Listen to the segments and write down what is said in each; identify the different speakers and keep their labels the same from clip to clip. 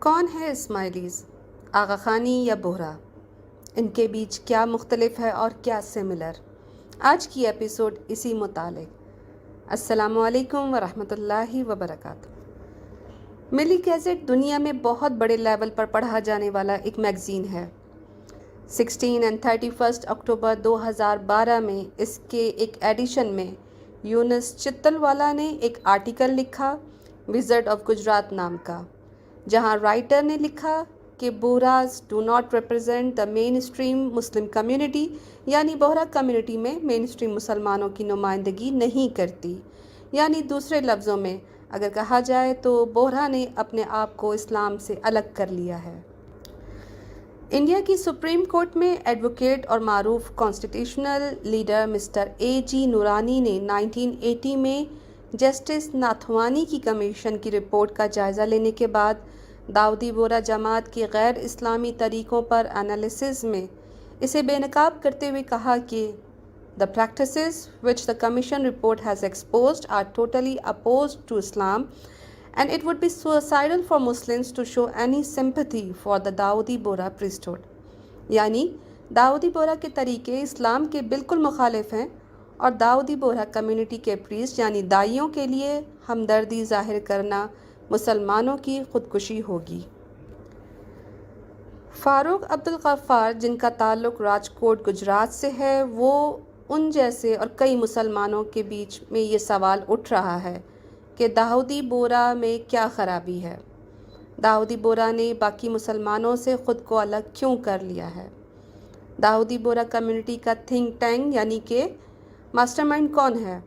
Speaker 1: کون ہے اسماعیلیز، آغا خانی یا بورا؟ ان کے بیچ کیا مختلف ہے اور کیا سملر؟ آج کی ایپیسوڈ اسی متعلق۔ السلام علیکم ورحمۃ اللہ وبرکاتہ۔ ملی گیزٹ دنیا میں بہت بڑے لیول پر پڑھا جانے والا ایک میگزین ہے۔ 16 اور 31 اکتوبر 2012 میں اس کے ایک ایڈیشن میں یونس چتل والا نے ایک آرٹیکل لکھا وزٹ آف گجرات نام کا، جہاں رائٹر نے لکھا کہ Bohras do not represent the mainstream Muslim community, یعنی بوہرا کمیونٹی میں مین اسٹریم مسلمانوں کی نمائندگی نہیں کرتی۔ یعنی دوسرے لفظوں میں اگر کہا جائے تو بوہرا نے اپنے آپ کو اسلام سے الگ کر لیا ہے۔ انڈیا کی سپریم کورٹ میں ایڈوکیٹ اور معروف کانسٹیٹیوشنل لیڈر مسٹر اے جی نورانی نے 1980 میں جسٹس ناتھوانی کی کمیشن کی رپورٹ کا جائزہ لینے کے بعد داؤدی بورا جماعت کے غیر اسلامی طریقوں پر انالیسز میں اسے بے نقاب کرتے ہوئے کہا کہ The practices which the Commission report has exposed are totally opposed to Islam, and it would be suicidal for Muslims to show any sympathy for the Dawoodi Bohra priesthood. یعنی داؤدی بورا کے طریقے اسلام کے بالکل مخالف ہیں اور داؤدی بورا کمیونٹی کے پریسٹ یعنی دائیوں کے لیے ہمدردی ظاہر کرنا مسلمانوں کی خودکشی ہوگی۔ فاروق عبدالغفار، جن کا تعلق راجکوٹ گجرات سے ہے، وہ ان جیسے اور کئی مسلمانوں کے بیچ میں یہ سوال اٹھ رہا ہے کہ داؤدی بورا میں کیا خرابی ہے؟ داؤدی بورا نے باقی مسلمانوں سے خود کو الگ کیوں کر لیا ہے؟ داؤدی بورا کمیونٹی کا تھنک ٹینک یعنی کہ ماسٹر مائنڈ کون ہے؟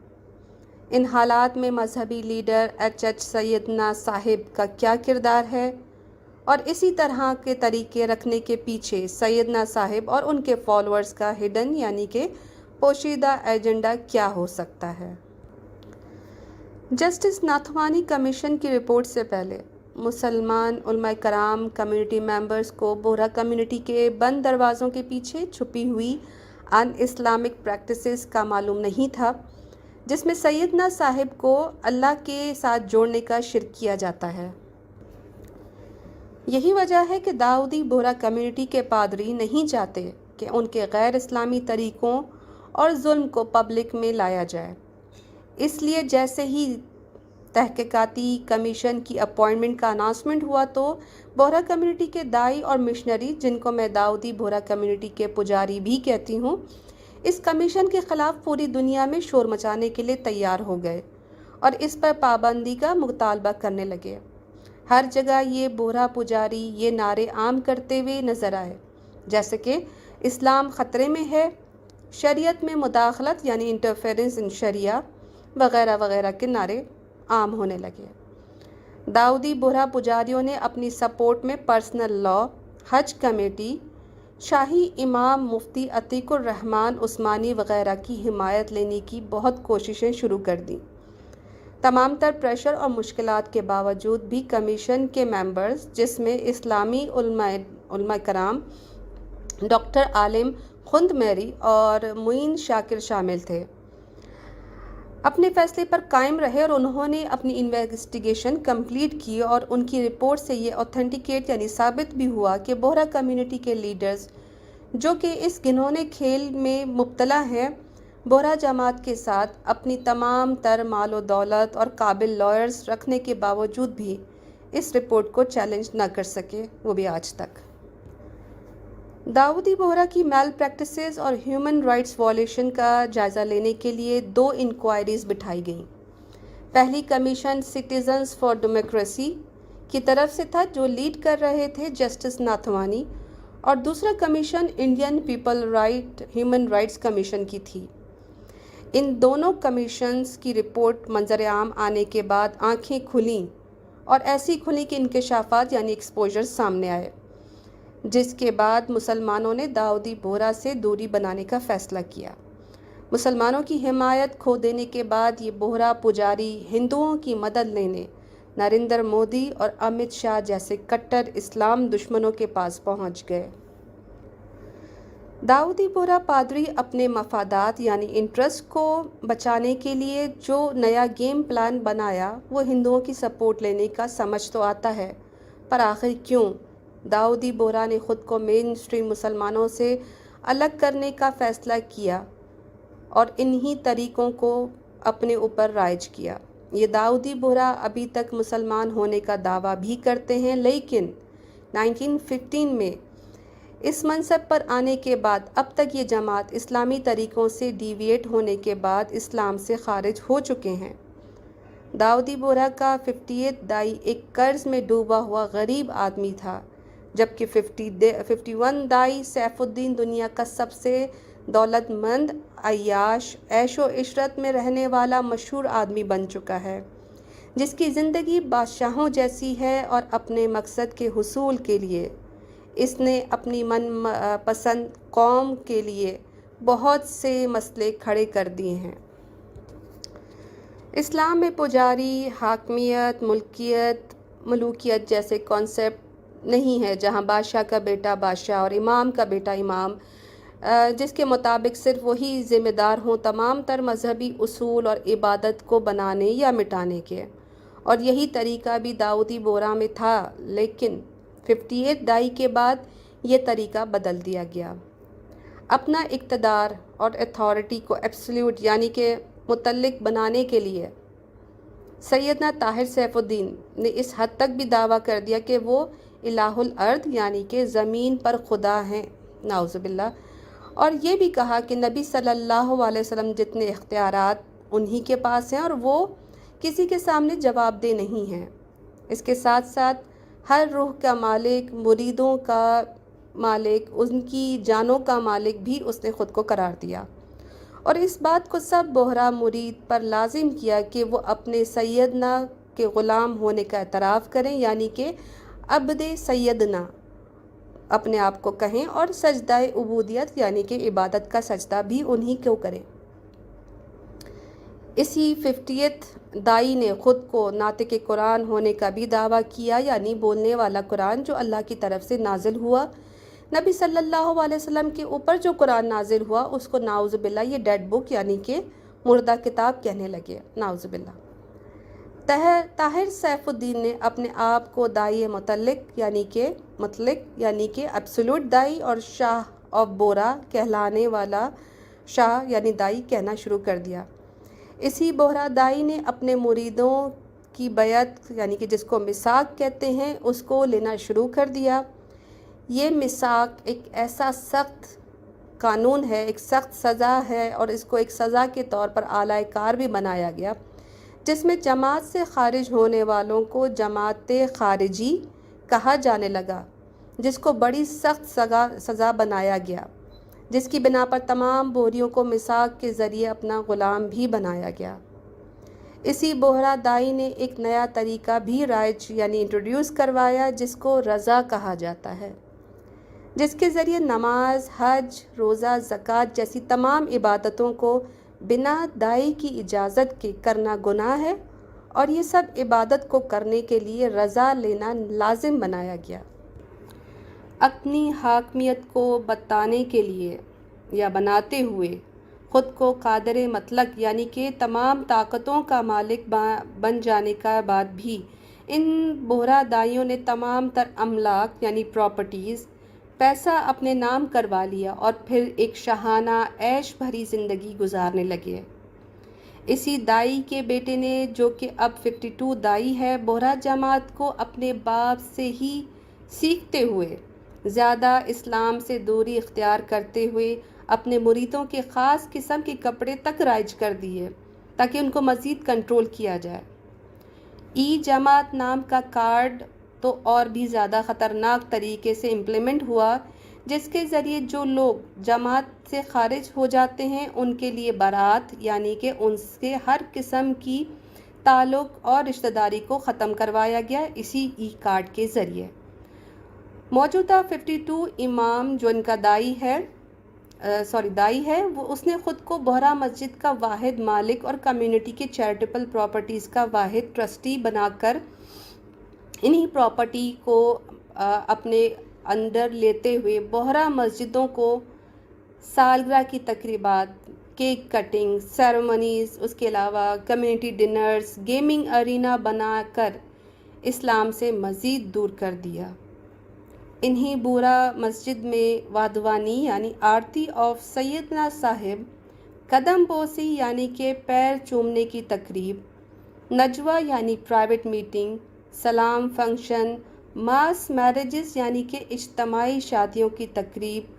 Speaker 1: ان حالات میں مذہبی لیڈر ایچ سیدنا صاحب کا کیا کردار ہے؟ اور اسی طرح کے طریقے رکھنے کے پیچھے سیدنا صاحب اور ان کے فالوورز کا ہڈن یعنی کہ پوشیدہ ایجنڈا کیا ہو سکتا ہے؟ جسٹس ناتھوانی کمیشن کی رپورٹ سے پہلے مسلمان علماء کرام کمیونٹی ممبرز کو بورا کمیونٹی کے بند دروازوں کے پیچھے چھپی ہوئی ان اسلامک پریکٹسز کا معلوم نہیں تھا، جس میں سیدنا صاحب کو اللہ کے ساتھ جوڑنے کا شرک کیا جاتا ہے۔ یہی وجہ ہے کہ داؤدی بورا کمیونٹی کے پادری نہیں چاہتے کہ ان کے غیر اسلامی طریقوں اور ظلم کو پبلک میں لایا جائے۔ اس لیے جیسے ہی تحقیقاتی کمیشن کی اپوائنٹمنٹ کا اناؤنسمنٹ ہوا تو بورا کمیونٹی کے دائی اور مشنری، جن کو میں داؤدی بورا کمیونٹی کے پجاری بھی کہتی ہوں، اس کمیشن کے خلاف پوری دنیا میں شور مچانے کے لیے تیار ہو گئے اور اس پر پابندی کا مطالبہ کرنے لگے۔ ہر جگہ یہ بورا پجاری یہ نعرے عام کرتے ہوئے نظر آئے جیسے کہ اسلام خطرے میں ہے، شریعت میں مداخلت یعنی انٹرفیرنس ان شریعہ وغیرہ وغیرہ کے نعرے عام ہونے لگے۔ داؤدی بورا پجاریوں نے اپنی سپورٹ میں پرسنل لا، حج کمیٹی، شاہی امام مفتی عتیق الرحمن عثمانی وغیرہ کی حمایت لینے کی بہت کوششیں شروع کر دیں۔ تمام تر پریشر اور مشکلات کے باوجود بھی کمیشن کے ممبرز، جس میں اسلامی علماء کرام ڈاکٹر عالم خند میری اور معین شاکر شامل تھے، اپنے فیصلے پر قائم رہے اور انہوں نے اپنی انویسٹیگیشن کمپلیٹ کی اور ان کی رپورٹ سے یہ اوتھینٹیکیٹ یعنی ثابت بھی ہوا کہ بورا کمیونٹی کے لیڈرز، جو کہ اس گھنونے کھیل میں مبتلا ہیں، بورا جماعت کے ساتھ اپنی تمام تر مال و دولت اور قابل لائرز رکھنے کے باوجود بھی اس رپورٹ کو چیلنج نہ کر سکے، وہ بھی آج تک۔ داؤدی بورا کی میل پریکٹسز اور ہیومن رائٹس وائلیشن کا جائزہ لینے کے لیے 2 انکوائریز بٹھائی گئیں۔ پہلی کمیشن سٹیزنز فار ڈیموکریسی کی طرف سے تھا، جو لیڈ کر رہے تھے جسٹس ناتھوانی، اور دوسرا commission Indian human rights commission کی تھی۔ ان دونوں کمیشنز کی رپورٹ منظر عام آنے کے بعد آنکھیں کھلیں اور ایسی کھلیں کہ انکشافات یعنی ایکسپوجر سامنے آئے، جس کے بعد مسلمانوں نے داؤدی بورا سے دوری بنانے کا فیصلہ کیا۔ مسلمانوں کی حمایت کھو دینے کے بعد یہ بورا پجاری ہندوؤں کی مدد لینے نریندر مودی اور امت شاہ جیسے کٹر اسلام دشمنوں کے پاس پہنچ گئے۔ داؤدی بورا پادری اپنے مفادات یعنی انٹرسٹ کو بچانے کے لیے جو نیا گیم پلان بنایا وہ ہندوؤں کی سپورٹ لینے کا سمجھ تو آتا ہے، پر آخر کیوں داؤدی بورا نے خود کو مین اسٹریم مسلمانوں سے الگ کرنے کا فیصلہ کیا اور انہی طریقوں کو اپنے اوپر رائج کیا؟ یہ داؤدی بورا ابھی تک مسلمان ہونے کا دعویٰ بھی کرتے ہیں، لیکن 1915 میں اس منصب پر آنے کے بعد اب تک یہ جماعت اسلامی طریقوں سے ڈیویٹ ہونے کے بعد اسلام سے خارج ہو چکے ہیں۔ داؤدی بورا کا 50th دائی ایک قرض میں ڈوبا ہوا غریب آدمی تھا، جبکہ 51 دائی سیف الدین دنیا کا سب سے دولت مند، عیاش، عیش و عشرت میں رہنے والا مشہور آدمی بن چکا ہے، جس کی زندگی بادشاہوں جیسی ہے، اور اپنے مقصد کے حصول کے لیے اس نے اپنی من پسند قوم کے لیے بہت سے مسئلے کھڑے کر دیے ہیں۔ اسلام میں پجاری، حاکمیت، ملوکیت جیسے کانسیپٹ نہیں ہے، جہاں بادشاہ کا بیٹا بادشاہ اور امام کا بیٹا امام، جس کے مطابق صرف وہی ذمہ دار ہوں تمام تر مذہبی اصول اور عبادت کو بنانے یا مٹانے کے۔ اور یہی طریقہ بھی داؤدی بورا میں تھا، لیکن 50th دائی کے بعد یہ طریقہ بدل دیا گیا۔ اپنا اقتدار اور اتھارٹی کو ایبسلیوٹ یعنی کہ مطلق بنانے کے لیے سیدنا طاہر سیف الدین نے اس حد تک بھی دعویٰ کر دیا کہ وہ الہ الارض یعنی کہ زمین پر خدا ہیں، نعوذ باللہ، اور یہ بھی کہا کہ نبی صلی اللہ علیہ وسلم جتنے اختیارات انہی کے پاس ہیں اور وہ کسی کے سامنے جواب دہ نہیں ہیں۔ اس کے ساتھ ساتھ ہر روح کا مالک، مریدوں کا مالک، ان کی جانوں کا مالک بھی اس نے خود کو قرار دیا، اور اس بات کو سب بہرا مرید پر لازم کیا کہ وہ اپنے سیدنا کے غلام ہونے کا اعتراف کریں، یعنی کہ عبد سیدنا اپنے آپ کو کہیں، اور سجدہ عبودیت یعنی کہ عبادت کا سجدہ بھی انہی کو کریں۔ اسی 50th دائی نے خود کو ناطق قرآن ہونے کا بھی دعویٰ کیا، یعنی بولنے والا قرآن جو اللہ کی طرف سے نازل ہوا۔ نبی صلی اللہ علیہ وسلم کے اوپر جو قرآن نازل ہوا اس کو نعوذ باللہ یہ ڈیڈ بک یعنی کہ مردہ کتاب کہنے لگے، نعوذ باللہ۔ طاہر سیف الدین نے اپنے آپ کو دائی مطلق یعنی کہ ایبسولوٹ دائی اور شاہ آف بورا کہلانے والا شاہ یعنی دائی کہنا شروع کر دیا۔ اسی بورا دائی نے اپنے مریدوں کی بیعت یعنی کہ جس کو میثاق کہتے ہیں اس کو لینا شروع کر دیا۔ یہ میثاق ایک ایسا سخت قانون ہے، ایک سخت سزا ہے، اور اس کو ایک سزا کے طور پر اعلیٰ کار بھی بنایا گیا، جس میں جماعت سے خارج ہونے والوں کو جماعت خارجی کہا جانے لگا، جس کو بڑی سخت سزا بنایا گیا، جس کی بنا پر تمام بوریوں کو میثاق کے ذریعے اپنا غلام بھی بنایا گیا۔ اسی بورا دائی نے ایک نیا طریقہ بھی رائج یعنی انٹروڈیوس کروایا، جس کو رضا کہا جاتا ہے، جس کے ذریعے نماز، حج، روزہ، زکوٰۃ جیسی تمام عبادتوں کو بنا دائی کی اجازت کے کرنا گناہ ہے، اور یہ سب عبادت کو کرنے کے لیے رضا لینا لازم بنایا گیا۔ اپنی حاکمیت کو بتانے کے لیے یا بناتے ہوئے خود کو قادر مطلق یعنی کہ تمام طاقتوں کا مالک بن جانے کے بعد بھی ان بورا دائیوں نے تمام تر املاک یعنی پراپرٹیز، پیسہ اپنے نام کروا لیا اور پھر ایک شاہانہ عیش بھری زندگی گزارنے لگے۔ اسی دائی کے بیٹے نے جو کہ اب 52 دائی ہے، بورا جماعت کو اپنے باپ سے ہی سیکھتے ہوئے زیادہ اسلام سے دوری اختیار کرتے ہوئے اپنے مریدوں کے خاص قسم کے کپڑے تک رائج کر دیے تاکہ ان کو مزید کنٹرول کیا جائے۔ جماعت نام کا کارڈ تو اور بھی زیادہ خطرناک طریقے سے امپلیمنٹ ہوا، جس کے ذریعے جو لوگ جماعت سے خارج ہو جاتے ہیں ان کے لیے برات یعنی کہ ان سے ہر قسم کی تعلق اور رشتہ داری کو ختم کروایا گیا اسی کارڈ کے ذریعے۔ موجودہ 52 امام جو ان کا دائی ہے وہ اس نے خود کو بہرا مسجد کا واحد مالک اور کمیونٹی کے چیریٹیبل پراپرٹیز کا واحد ٹرسٹی بنا کر انہی پراپرٹی کو اپنے اندر لیتے ہوئے بہرا مسجدوں کو سالگرہ کی تقریبات، کیک کٹنگ سیریمنیز، اس کے علاوہ کمیونٹی ڈنرز، گیمنگ ارینا بنا کر اسلام سے مزید دور کر دیا۔ انہیں بورا مسجد میں وادوانی یعنی آرتی آف سیدنا صاحب، قدم بوسی یعنی کہ پیر چومنے کی تقریب، نجوہ یعنی پرائیویٹ میٹنگ، سلام فنکشن، ماس میرجز یعنی کہ اجتماعی شادیوں کی تقریب،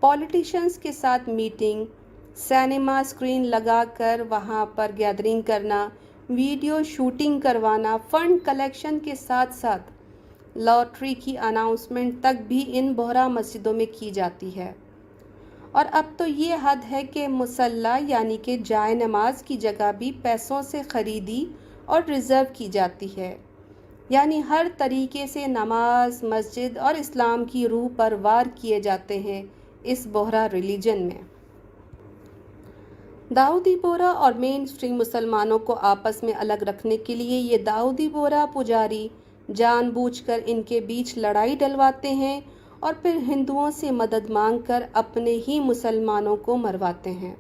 Speaker 1: پولیٹیشنز کے ساتھ میٹنگ، سینما اسکرین لگا کر وہاں پر گیدرنگ کرنا، ویڈیو شوٹنگ کروانا، فنڈ کلیکشن کے ساتھ ساتھ لاٹری کی اناؤنسمنٹ تک بھی ان بہرا مسجدوں میں کی جاتی ہے۔ اور اب تو یہ حد ہے کہ مصلی یعنی کہ جائے نماز کی جگہ بھی پیسوں سے خریدی اور ریزرو کی جاتی ہے، یعنی ہر طریقے سے نماز، مسجد اور اسلام کی روح پر وار کیے جاتے ہیں اس بہرا ریلیجن میں۔ داؤدی بورا اور مین اسٹریم مسلمانوں کو آپس میں الگ رکھنے کے لیے یہ داؤدی بورا پجاری جان بوجھ کر ان کے بیچ لڑائی ڈلواتے ہیں اور پھر ہندوؤں سے مدد مانگ کر اپنے ہی مسلمانوں کو مرواتے ہیں۔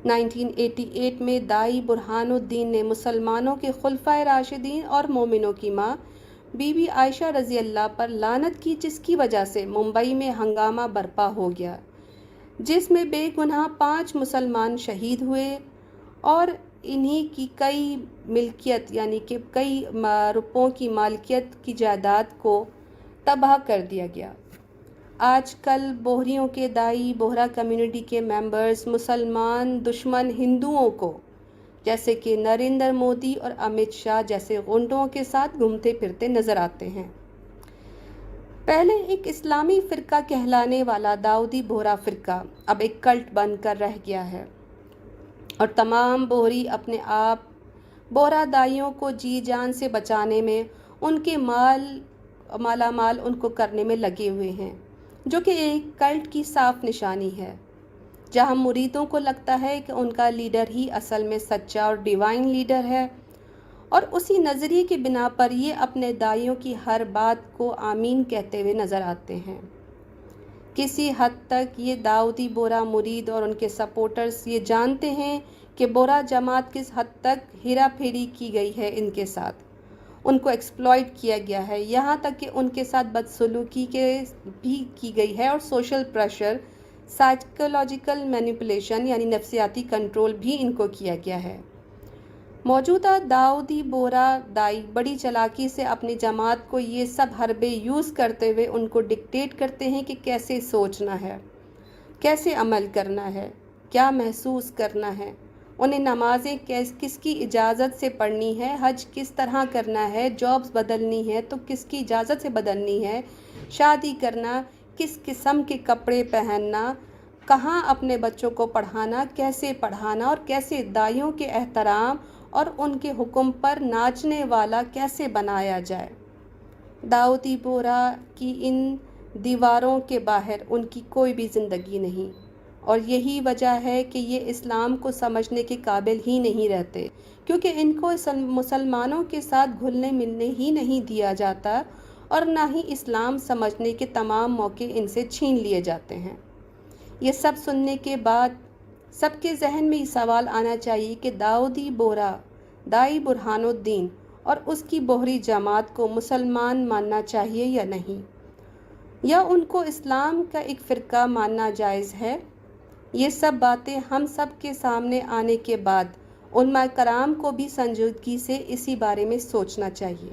Speaker 1: 1988 میں دائی برہان الدین نے مسلمانوں کے خلفائے راشدین اور مومنوں کی ماں بی بی عائشہ رضی اللہ پر لعنت کی، جس کی وجہ سے ممبئی میں ہنگامہ برپا ہو گیا، جس میں بے گناہ 5 مسلمان شہید ہوئے اور انہی کی کئی ملکیت یعنی کہ کئی روپوں کی مالکیت کی جائیداد کو تباہ کر دیا گیا۔ آج کل بوہریوں کے دائی بوہرا کمیونٹی کے ممبرز مسلمان دشمن ہندوؤں کو جیسے کہ نریندر مودی اور امت شاہ جیسے غنڈوں کے ساتھ گھومتے پھرتے نظر آتے ہیں۔ پہلے ایک اسلامی فرقہ کہلانے والا داؤدی بوہرا فرقہ اب ایک کلٹ بن کر رہ گیا ہے اور تمام بوہری اپنے آپ بوہرا دائیوں کو جی جان سے بچانے میں ان کے مالا مال ان کو کرنے میں لگے ہوئے ہیں، جو کہ ایک کلٹ کی صاف نشانی ہے، جہاں مریدوں کو لگتا ہے کہ ان کا لیڈر ہی اصل میں سچا اور ڈیوائن لیڈر ہے، اور اسی نظریے کی بنا پر یہ اپنے دائیوں کی ہر بات کو آمین کہتے ہوئے نظر آتے ہیں۔ کسی حد تک یہ داؤدی بورا مرید اور ان کے سپورٹرز یہ جانتے ہیں کہ بورا جماعت کس حد تک ہیرا پھیری کی گئی ہے، ان کے ساتھ ان کو ایکسپلائٹ کیا گیا ہے، یہاں تک کہ ان کے ساتھ بدسلوکی بھی کی گئی ہے اور سوشل پریشر، سائیکولوجیکل مینیپولیشن یعنی نفسیاتی کنٹرول بھی ان کو کیا گیا ہے۔ موجودہ داؤدی بورا دائی بڑی چالاکی سے اپنی جماعت کو یہ سب حربے یوز کرتے ہوئے ان کو ڈکٹیٹ کرتے ہیں کہ کیسے سوچنا ہے، کیسے عمل کرنا ہے، کیا محسوس کرنا ہے، انہیں نمازیں کس کی اجازت سے پڑھنی ہے، حج کس طرح کرنا ہے، جابز بدلنی ہے تو کس کی اجازت سے بدلنی ہے، شادی کرنا، کس قسم کے کپڑے پہننا، کہاں اپنے بچوں کو پڑھانا، کیسے پڑھانا اور کیسے دائیوں کے احترام اور ان کے حکم پر ناچنے والا کیسے بنایا جائے۔ داؤدی بورا کی ان دیواروں کے باہر ان کی کوئی بھی زندگی نہیں، اور یہی وجہ ہے کہ یہ اسلام کو سمجھنے کے قابل ہی نہیں رہتے، کیونکہ ان کو مسلمانوں کے ساتھ گھلنے ملنے ہی نہیں دیا جاتا اور نہ ہی اسلام سمجھنے کے تمام موقع ان سے چھین لیے جاتے ہیں۔ یہ سب سننے کے بعد سب کے ذہن میں یہ سوال آنا چاہیے کہ داؤدی بورا دائی برہان الدین اور اس کی بوہری جماعت کو مسلمان ماننا چاہیے یا نہیں، یا ان کو اسلام کا ایک فرقہ ماننا جائز ہے۔ یہ سب باتیں ہم سب کے سامنے آنے کے بعد علماء کرام کو بھی سنجیدگی سے اسی بارے میں سوچنا چاہیے۔